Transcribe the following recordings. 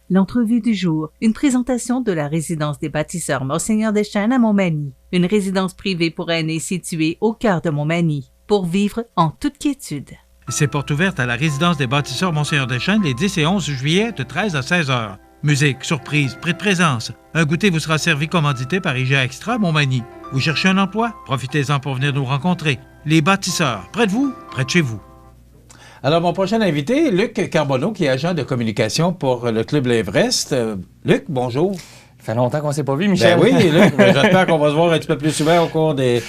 L'entrevue du jour, une présentation de la résidence des bâtisseurs Monseigneur Deschênes à Montmagny, une résidence privée pour aînés située au cœur de Montmagny, pour vivre en toute quiétude. Ces portes ouvertes à la résidence des bâtisseurs Monseigneur Deschênes les 10 et 11 juillet de 13 à 16 heures. Musique, surprise, prix de présence. Un goûter vous sera servi commandité par IGA Extra Montmagny. Vous cherchez un emploi? Profitez-en pour venir nous rencontrer. Les bâtisseurs, près de vous, près de chez vous. Alors, mon prochain invité, Luc Carbonneau, qui est agent de communication pour le Club l'Everest. Luc, bonjour. Ça fait longtemps qu'on ne s'est pas vu, Michel. Ben oui, Luc, j'espère qu'on va se voir un petit peu plus souvent au cours des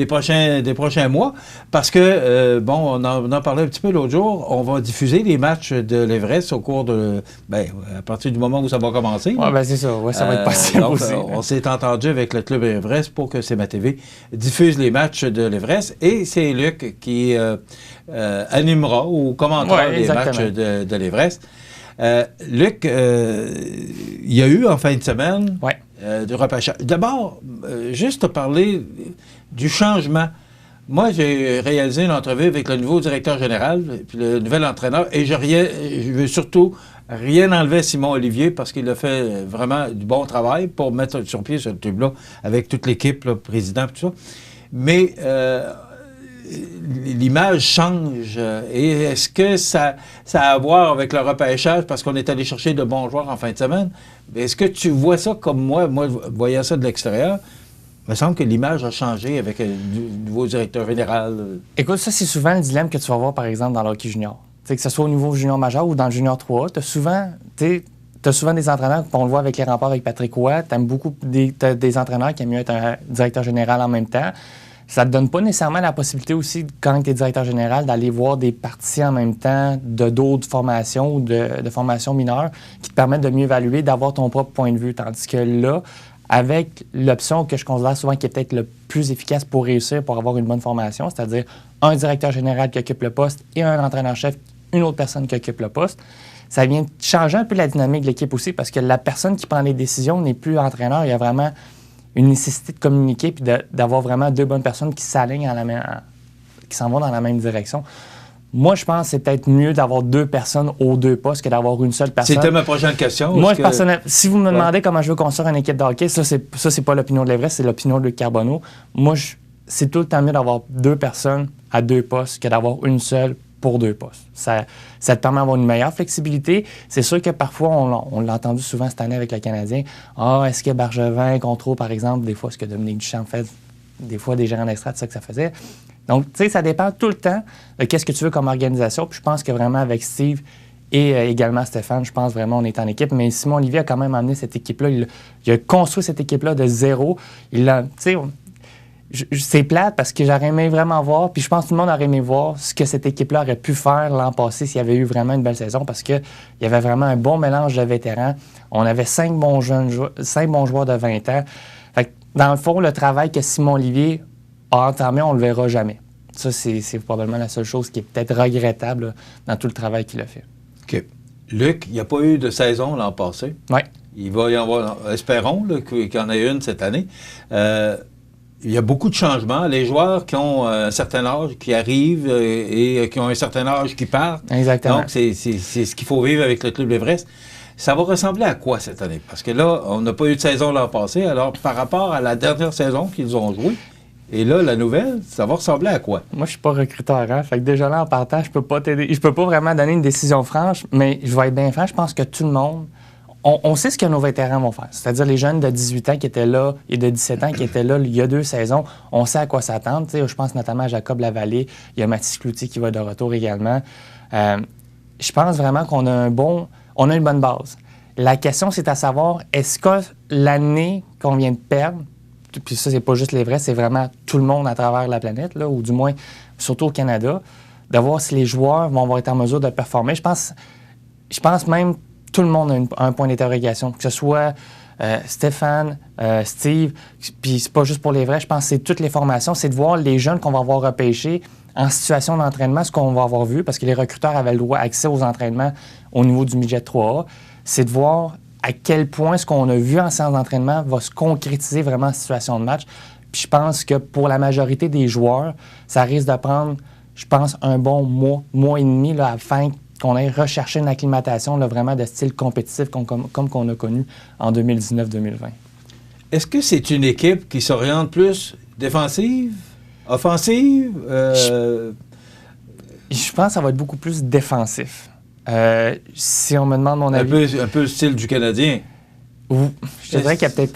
prochains mois. Parce que, on en parlait un petit peu l'autre jour, on va diffuser les matchs de l'Everest au cours de... à partir du moment où ça va commencer. Oui, c'est ça. Ouais, ça va être possible donc, aussi. On s'est entendu avec le Club Everest pour que CMA TV diffuse les matchs de l'Everest. Et c'est Luc qui animera ou commentera les matchs de l'Everest. Luc, il y a eu en fin de semaine de repêchage. D'abord, juste parler du changement. Moi, j'ai réalisé une entrevue avec le nouveau directeur général puis le nouvel entraîneur et je veux surtout rien enlever à Simon Olivier parce qu'il a fait vraiment du bon travail pour mettre sur pied ce tube-là avec toute l'équipe, le président et tout ça. Mais l'image change. Et est-ce que ça a à voir avec le repêchage parce qu'on est allé chercher de bons joueurs en fin de semaine? Est-ce que tu vois ça comme moi voyant ça de l'extérieur? Il me semble que l'image a changé avec le nouveau directeur général. Écoute, ça, c'est souvent le dilemme que tu vas voir, par exemple, dans le hockey junior. T'sais, que ce soit au niveau junior majeur ou dans le junior 3A, tu as souvent des entraîneurs, on le voit avec les remparts avec Patrick Roy, t'as des entraîneurs qui aiment mieux être un directeur général en même temps. Ça ne te donne pas nécessairement la possibilité aussi, quand tu es directeur général, d'aller voir des parties en même temps de d'autres formations ou de formations mineures qui te permettent de mieux évaluer, d'avoir ton propre point de vue. Tandis que là, avec l'option que je considère souvent qui est peut-être le plus efficace pour réussir, pour avoir une bonne formation, c'est-à-dire un directeur général qui occupe le poste et un entraîneur-chef, une autre personne qui occupe le poste, ça vient changer un peu la dynamique de l'équipe aussi parce que la personne qui prend les décisions n'est plus entraîneur. Il y a vraiment une nécessité de communiquer puis d'avoir vraiment deux bonnes personnes qui s'alignent qui s'en vont dans la même direction. Moi, je pense que c'est peut-être mieux d'avoir deux personnes aux deux postes que d'avoir une seule personne. C'était ma prochaine question. Moi, personnellement, si vous me demandez comment je veux construire une équipe de hockey, ça, c'est pas l'opinion de l'Everest, c'est l'opinion de Luc Carbonneau. Moi, c'est tout le temps mieux d'avoir deux personnes à deux postes que d'avoir une seule pour deux postes. Ça te permet d'avoir une meilleure flexibilité. C'est sûr que parfois, on l'a entendu souvent cette année avec le Canadien, est-ce que Bergevin contrôle, par exemple, des fois ce que Dominique Duchamp fait, des fois des gérants d'extra, c'est ça que ça faisait. Donc, tu sais, ça dépend tout le temps de qu'est-ce que tu veux comme organisation. Puis je pense que vraiment avec Steve et également Stéphane, je pense vraiment on est en équipe. Mais Simon Olivier a quand même amené cette équipe-là. Il a construit cette équipe-là de zéro. Tu sais, c'est plate parce que j'aurais aimé vraiment voir, puis je pense que tout le monde aurait aimé voir ce que cette équipe-là aurait pu faire l'an passé s'il y avait eu vraiment une belle saison parce qu'il y avait vraiment un bon mélange de vétérans. On avait 5 bons joueurs de 20 ans. Fait que, dans le fond, le travail que Simon Olivier a entamé, on ne le verra jamais. Ça, c'est probablement la seule chose qui est peut-être regrettable là, dans tout le travail qu'il a fait. OK. Luc, il n'y a pas eu de saison l'an passé. Oui. Il va y avoir, espérons qu'il y en ait une cette année. Il y a beaucoup de changements. Les joueurs qui ont un certain âge qui arrivent et qui ont un certain âge qui partent. Exactement. Donc, c'est ce qu'il faut vivre avec le Club l'Everest. Ça va ressembler à quoi cette année? Parce que là, on n'a pas eu de saison l'an passé. Alors, par rapport à la dernière saison qu'ils ont jouée, et là, la nouvelle, ça va ressembler à quoi? Moi, je suis pas recruteur, hein? Fait que déjà là, en partant, je peux pas t'aider. Je peux pas vraiment donner une décision franche, mais je vais être bien franc. Je pense que tout le monde... On sait ce que nos vétérans vont faire. C'est-à-dire les jeunes de 18 ans qui étaient là et de 17 ans qui étaient là il y a 2 saisons. On sait à quoi s'attendre. Je pense notamment à Jacob Lavallée. Il y a Mathis Cloutier qui va de retour également. Je pense vraiment qu'on a on a une bonne base. La question, c'est à savoir, est-ce que l'année qu'on vient de perdre, puis ça, c'est pas juste l'Everest, c'est vraiment tout le monde à travers la planète, là, ou du moins, surtout au Canada, de voir si les joueurs vont être en mesure de performer. Je pense même tout le monde a un point d'interrogation, que ce soit Stéphane, Steve, puis c'est pas juste pour l'Everest, je pense que c'est toutes les formations, c'est de voir les jeunes qu'on va avoir repêchés en situation d'entraînement, ce qu'on va avoir vu, parce que les recruteurs avaient le droit accès aux entraînements au niveau du midget 3A, c'est de voir à quel point ce qu'on a vu en séance d'entraînement va se concrétiser vraiment en situation de match. Puis je pense que pour la majorité des joueurs, ça risque de prendre, je pense, un bon mois et demi là, afin qu'on ait recherché une acclimatation là, vraiment de style compétitif comme qu'on a connu en 2019-2020. Est-ce que c'est une équipe qui s'oriente plus défensive, offensive? Je pense que ça va être beaucoup plus défensif. Si on me demande mon avis... Un peu le style du Canadien. Je dirais qu'il y a peut-être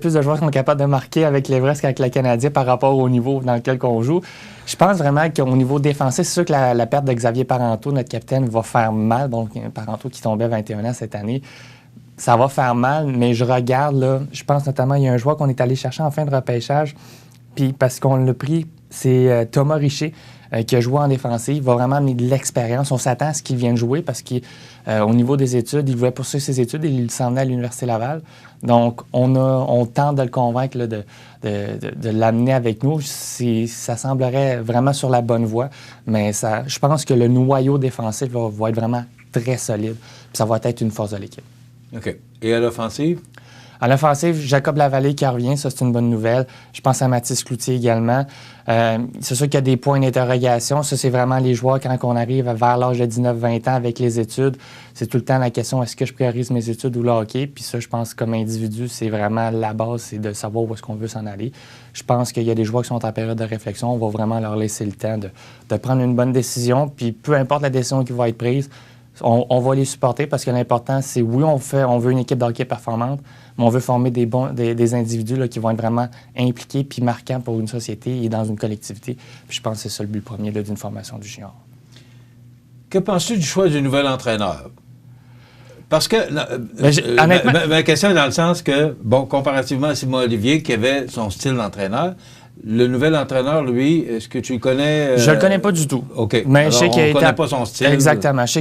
plus de joueurs qui sont capables de marquer avec l'Everest qu'avec le Canadien par rapport au niveau dans lequel on joue. Je pense vraiment qu'au niveau défensif, c'est sûr que la perte de Xavier Parenteau, notre capitaine, va faire mal. Donc, Parenteau qui tombait 21 ans cette année, ça va faire mal, mais je regarde, là, je pense notamment, il y a un joueur qu'on est allé chercher en fin de repêchage, puis parce qu'on l'a pris, c'est Thomas Richer, qui a joué en défensive. Il va vraiment amener de l'expérience. On s'attend à ce qu'il vienne jouer parce qu'au niveau des études, il voulait poursuivre ses études et il s'en venait à l'Université Laval. Donc, on tente de le convaincre là, de l'amener avec nous. Ça semblerait vraiment sur la bonne voie, mais je pense que le noyau défensif va être vraiment très solide. Puis ça va être une force de l'équipe. OK. Et à l'offensive? À l'offensive, Jacob Lavallée qui revient, ça, c'est une bonne nouvelle. Je pense à Mathis Cloutier également. C'est sûr qu'il y a des points d'interrogation. Ça, c'est vraiment les joueurs quand on arrive vers l'âge de 19-20 ans avec les études. C'est tout le temps la question, est-ce que je priorise mes études ou le hockey? Puis ça, je pense comme individu, c'est vraiment la base, c'est de savoir où est-ce qu'on veut s'en aller. Je pense qu'il y a des joueurs qui sont en période de réflexion. On va vraiment leur laisser le temps de prendre une bonne décision. Puis peu importe la décision qui va être prise, on va les supporter parce que l'important, c'est oui, on veut une équipe de hockey performante, mais on veut former des individus là, qui vont être vraiment impliqués puis marquants pour une société et dans une collectivité. Puis je pense que c'est ça le but premier là, d'une formation du junior. Que penses-tu du choix du nouvel entraîneur? Parce que ma question est dans le sens que, bon, comparativement à Simon Olivier, qui avait son style d'entraîneur, le nouvel entraîneur, lui, est-ce que tu le connais? Je le connais pas du tout. OK. Mais je sais on ne connaît pas son style. Exactement. Je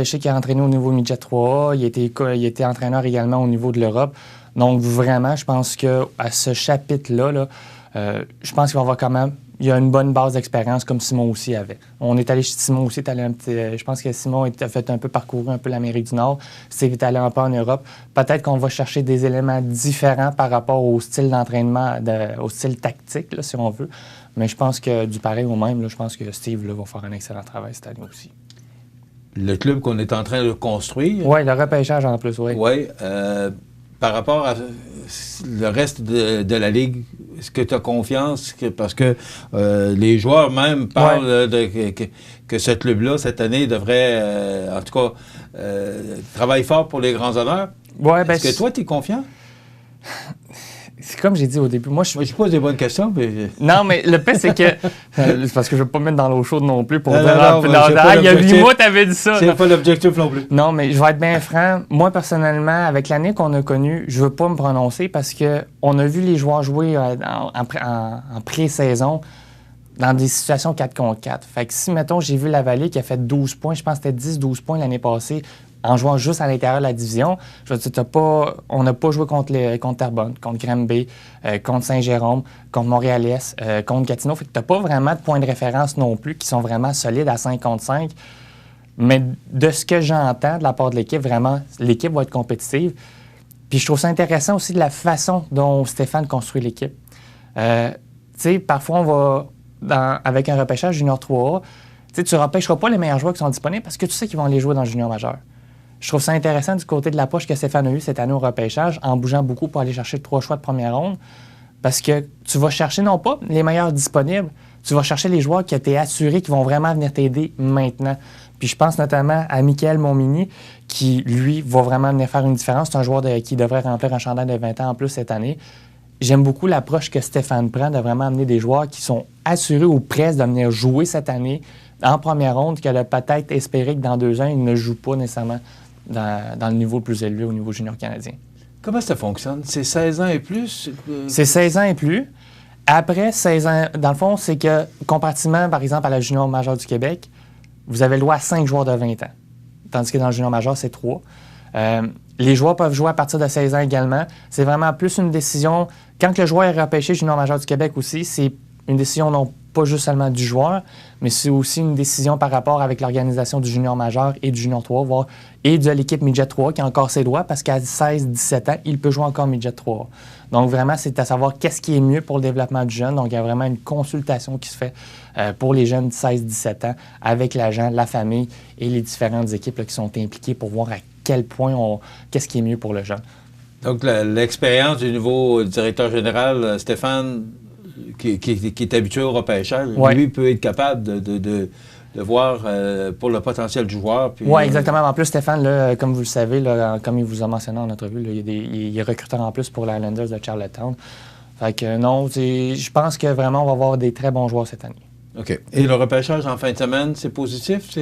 sais qu'il a entraîné au niveau midget 3A. Il était entraîneur également au niveau de l'Europe. Donc, vraiment, je pense qu'à ce chapitre-là, je pense qu'il va avoir quand même... Il y a une bonne base d'expérience comme Simon aussi avait. On est allé chez Simon aussi, je pense que Simon a fait un peu parcourir un peu l'Amérique du Nord. Steve est allé un peu en Europe. Peut-être qu'on va chercher des éléments différents par rapport au style d'entraînement, au style tactique, là, si on veut. Mais je pense que du pareil au même, là, je pense que Steve là, va faire un excellent travail cette année aussi. Le club qu'on est en train de construire. Oui, le repêchage en plus, oui. Oui. Par rapport à le reste de la Ligue, est-ce que tu as confiance? Parce que les joueurs même parlent que ce club-là, cette année, devrait, en tout cas, travailler fort pour les grands honneurs. Ouais, est-ce que toi, tu es confiant? C'est comme j'ai dit au début. Moi, je pose des bonnes questions. Mais... Non, mais le pire, c'est que... c'est parce que je ne veux pas me mettre dans l'eau chaude non plus pour dire... il y a 8 mois, tu avais dit ça. C'est pas l'objectif non plus. Non, mais je vais être bien franc. Moi, personnellement, avec l'année qu'on a connue, je ne veux pas me prononcer parce qu'on a vu les joueurs jouer en pré-saison dans des situations 4 contre 4. Fait que si, mettons, j'ai vu Lavallée qui a fait 12 points, je pense que c'était 10-12 points l'année passée, en jouant juste à l'intérieur de la division, je veux dire, on n'a pas joué contre Terrebonne, contre Granby, contre Saint-Jérôme, contre Montréal-Est, contre Gatineau. Fait que tu n'as pas vraiment de points de référence non plus qui sont vraiment solides à 5 contre 5. Mais de ce que j'entends de la part de l'équipe, vraiment, l'équipe va être compétitive. Puis je trouve ça intéressant aussi de la façon dont Stéphane construit l'équipe. Tu sais, parfois, on va, avec un repêchage junior 3A, tu ne repêcheras pas les meilleurs joueurs qui sont disponibles parce que tu sais qu'ils vont les jouer dans le junior majeur. Je trouve ça intéressant du côté de l'approche que Stéphane a eue cette année au repêchage, en bougeant beaucoup pour aller chercher 3 choix de première ronde, parce que tu vas chercher non pas les meilleurs disponibles, tu vas chercher les joueurs qui étaient assurés qui vont vraiment venir t'aider maintenant. Puis je pense notamment à Michael Montmini, qui, lui, va vraiment venir faire une différence. C'est un joueur qui devrait remplir un chandail de 20 ans en plus cette année. J'aime beaucoup l'approche que Stéphane prend de vraiment amener des joueurs qui sont assurés ou presque de venir jouer cette année en première ronde, qu'elle a peut-être espéré que dans 2 ans, ils ne jouent pas nécessairement dans le niveau le plus élevé au niveau junior canadien. Comment ça fonctionne? C'est 16 ans et plus? C'est 16 ans et plus. Après 16 ans, dans le fond, c'est que, comparativement, par exemple, à la junior majeure du Québec, vous avez le droit à 5 joueurs de 20 ans. Tandis que dans le junior majeur, c'est 3. Les joueurs peuvent jouer à partir de 16 ans également. C'est vraiment plus une décision... Quand le joueur est repêché junior majeur du Québec aussi, c'est une décision non pas juste seulement du joueur, mais c'est aussi une décision par rapport avec l'organisation du junior majeur et du junior 3, et de l'équipe midget 3 qui a encore ses droits parce qu'à 16-17 ans, il peut jouer encore midget 3. Donc vraiment, c'est à savoir qu'est-ce qui est mieux pour le développement du jeune. Donc il y a vraiment une consultation qui se fait pour les jeunes de 16-17 ans avec l'agent, la famille et les différentes équipes là, qui sont impliquées pour voir à quel point qu'est-ce qui est mieux pour le jeune. Donc l'expérience du nouveau directeur général, Stéphane, qui est habitué au repêchage, lui peut être capable de voir pour le potentiel du joueur. Oui, exactement. En plus, Stéphane, là, comme vous le savez, là, comme il vous a mentionné en entrevue, là, il est recruteur en plus pour les Islanders de Charlottetown. Fait que non, je pense que vraiment, on va avoir des très bons joueurs cette année. OK. Et le repêchage en fin de semaine, c'est positif?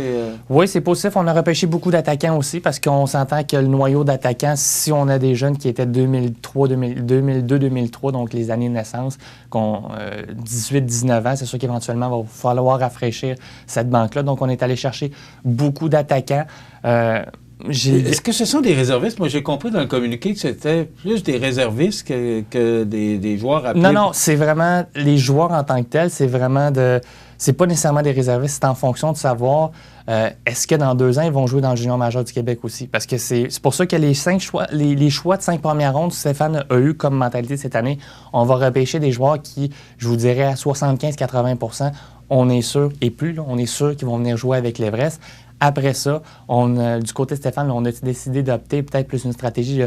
Oui, c'est positif. On a repêché beaucoup d'attaquants aussi parce qu'on s'entend que le noyau d'attaquants, si on a des jeunes qui étaient 2002-2003, donc les années de naissance, 18-19 ans, c'est sûr qu'éventuellement, il va falloir rafraîchir cette banque-là. Donc, on est allé chercher beaucoup d'attaquants. Est-ce que ce sont des réservistes? Moi, j'ai compris dans le communiqué que c'était plus des réservistes que des joueurs appelés. Non, c'est vraiment les joueurs en tant que tels. C'est vraiment c'est pas nécessairement des réservistes. C'est en fonction de savoir est-ce que dans 2 ans, ils vont jouer dans le junior majeur du Québec aussi. Parce que c'est pour ça que les choix de 5 premières rondes, Stéphane a eu comme mentalité cette année. On va repêcher des joueurs qui, je vous dirais, à 75-80 %, on est sûr, et plus, là, on est sûr qu'ils vont venir jouer avec l'Everest. Après ça, du côté de Stéphane, on a décidé d'opter peut-être plus une stratégie.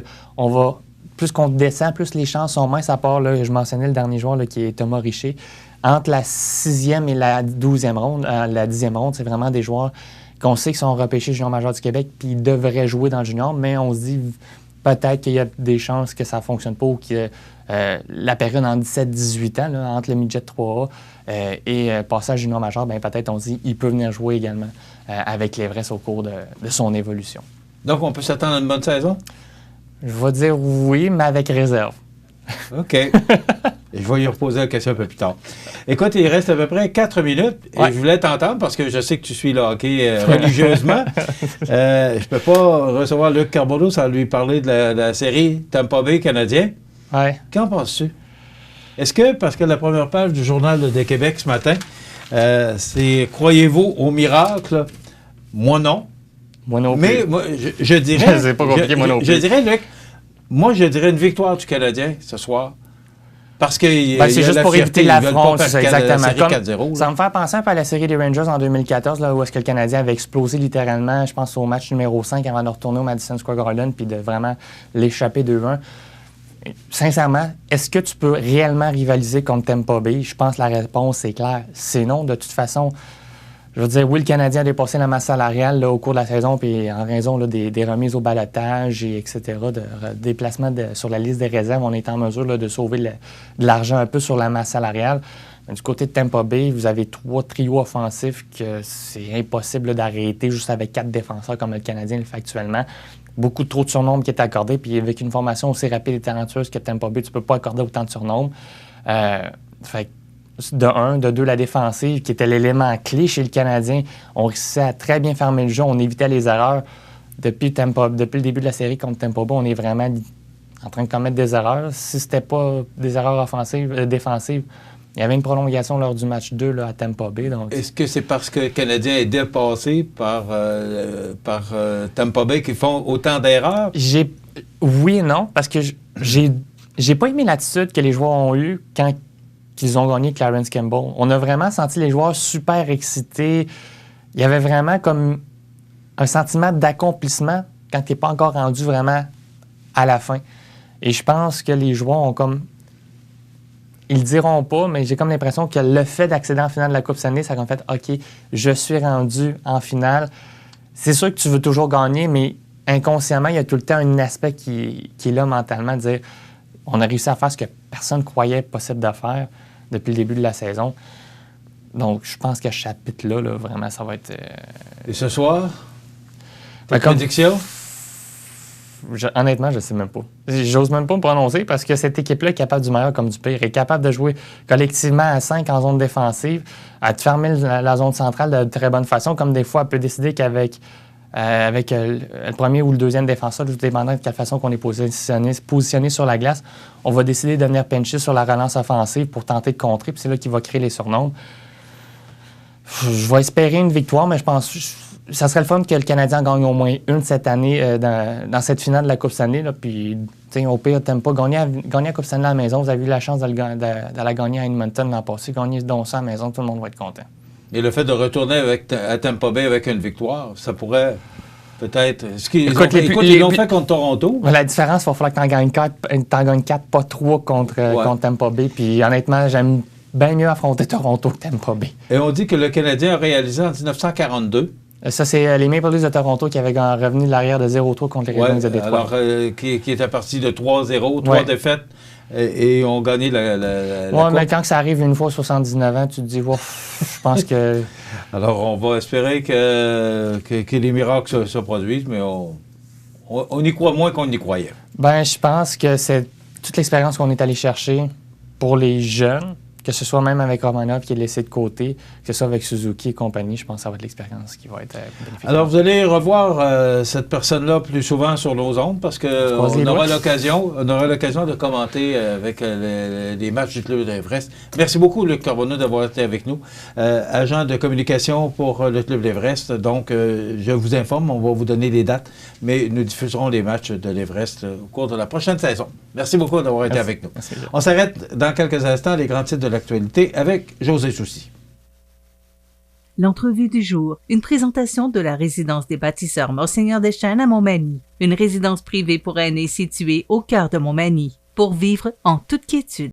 Plus qu'on descend, plus les chances sont minces, à part, là, je mentionnais le dernier joueur là, qui est Thomas Richer. Entre la 6e et la 12e ronde, la 10e ronde, c'est vraiment des joueurs qu'on sait qui sont repêchés junior majeur du Québec puis ils devraient jouer dans le junior, mais on se dit peut-être qu'il y a des chances que ça ne fonctionne pas ou que la période en 17-18 ans, là, entre le midget 3A et passage junior majeur, ben peut-être on se dit qu'il peut venir jouer également avec l'Everest au cours de son évolution. Donc, on peut s'attendre à une bonne saison? Je vais dire oui, mais avec réserve. OK. Je vais y reposer la question un peu plus tard. Écoute, il reste à peu près 4 minutes et je voulais t'entendre parce que je sais que tu suis le hockey religieusement. Je ne peux pas recevoir Luc Carbonneau sans lui parler de la série Tampa Bay Canadien. Ouais. Qu'en penses-tu? Est-ce que, parce que la première page du Journal de Québec ce matin, c'est « Croyez-vous au miracle? » Moi, non. Moi non plus. Mais moi, je dirais... c'est pas compliqué, moi non plus. Je dirais, Luc, moi, je dirais une victoire du Canadien ce soir. Parce que c'est juste pour éviter l'affront, c'est ça, exactement. Ça me fait penser un peu à la série des Rangers en 2014, là, où est-ce que le Canadien avait explosé littéralement, je pense, au match numéro 5 avant de retourner au Madison Square Garden puis de vraiment l'échapper 2-1. Sincèrement, est-ce que tu peux réellement rivaliser contre Tampa Bay? Je pense que la réponse est claire. C'est non. De toute façon, je veux dire, oui, le Canadien a dépassé la masse salariale là, au cours de la saison, puis en raison là, des remises au balotage, etc., de déplacements sur la liste des réserves, on est en mesure là, de sauver de l'argent un peu sur la masse salariale. Du côté de Tampa Bay, vous avez 3 trios offensifs que c'est impossible là, d'arrêter juste avec 4 défenseurs comme le Canadien le fait actuellement. Beaucoup trop de surnombre qui est accordé, puis avec une formation aussi rapide et talentueuse que Tampa Bay, tu ne peux pas accorder autant de surnombre. Fait de 1, de 2, la défensive, qui était l'élément clé chez le Canadien. On réussissait à très bien fermer le jeu, on évitait les erreurs. Depuis le début de la série contre Tampa Bay, on est vraiment en train de commettre des erreurs. Si ce n'était pas des erreurs défensives, il y avait une prolongation lors du match 2 là, à Tampa Bay. Donc... Est-ce que c'est parce que le Canadien est dépassé par Tampa Bay qu'ils font autant d'erreurs? Oui et non, parce que j'ai pas aimé l'attitude que les joueurs ont eue quand ils ont gagné Clarence Campbell. On a vraiment senti les joueurs super excités. Il y avait vraiment comme un sentiment d'accomplissement quand tu n'es pas encore rendu vraiment à la fin. Et je pense que les joueurs ont comme... Ils le diront pas, mais j'ai comme l'impression que le fait d'accéder en finale de la Coupe Stanley, ça a comme fait « OK, je suis rendu en finale ». C'est sûr que tu veux toujours gagner, mais inconsciemment, il y a tout le temps un aspect qui est là mentalement, de dire « On a réussi à faire ce que personne ne croyait possible de faire depuis le début de la saison ». Donc, je pense que ce chapitre-là, là, vraiment, ça va être... Et ce soir, ta prédiction? Honnêtement, je ne sais même pas. J'ose même pas me prononcer parce que cette équipe-là est capable du meilleur comme du pire. Elle est capable de jouer collectivement à 5 en zone défensive, à te fermer la zone centrale de très bonne façon, comme des fois, elle peut décider qu'avec le premier ou le deuxième défenseur, tout dépendant de quelle façon qu'on est positionné sur la glace, on va décider de venir pincher sur la relance offensive pour tenter de contrer, puis c'est là qu'il va créer les surnombres. Je vais espérer une victoire, mais je pense ça serait le fun que le Canadien gagne au moins une cette année dans cette finale de la Coupe Stanley. Là, puis, au pire, t'aimes pas gagner la Coupe Stanley à la maison. Vous avez eu la chance de la gagner à Edmonton l'an passé. Gagner donc ça à la maison, tout le monde va être content. Et le fait de retourner à Tampa Bay avec une victoire, ça pourrait peut-être... Ils l'ont fait contre Toronto. La différence, il va falloir que t'en gagnes 4, pas 3 contre Tampa Bay. Puis honnêtement, j'aime bien mieux affronter Toronto que Tampa Bay. Et on dit que le Canadien a réalisé en 1942... Ça, c'est les Maple Leafs de Toronto qui avaient revenu de l'arrière de 0-3 contre les Red Wings de Détroit. Alors, qui était parti de 3-0, 3 défaites, et ont gagné la Coupe. Mais quand ça arrive une fois 79 ans, tu te dis, je pense que... Alors, on va espérer que les miracles se produisent, mais on y croit moins qu'on y croyait. Je pense que c'est toute l'expérience qu'on est allé chercher pour les jeunes, que ce soit même avec Romanov qui est laissé de côté, que ce soit avec Suzuki et compagnie, je pense que ça va être l'expérience qui va être bénéfique. Alors, vous allez revoir cette personne-là plus souvent sur nos ondes parce qu'on aura l'occasion de commenter avec les matchs du Club de l'Everest. Merci beaucoup, Luc Carbonneau, d'avoir été avec nous. Agent de communication pour le Club de l'Everest. Donc, je vous informe, on va vous donner les dates, mais nous diffuserons les matchs de l'Everest au cours de la prochaine saison. Merci beaucoup d'avoir été avec nous. Merci. On s'arrête dans quelques instants, les grands titres de l'actualité avec José Soucy. L'entrevue du jour, une présentation de la résidence des bâtisseurs Monseigneur Deschênes à Montmagny, une résidence privée pour aînés située au cœur de Montmagny, pour vivre en toute quiétude.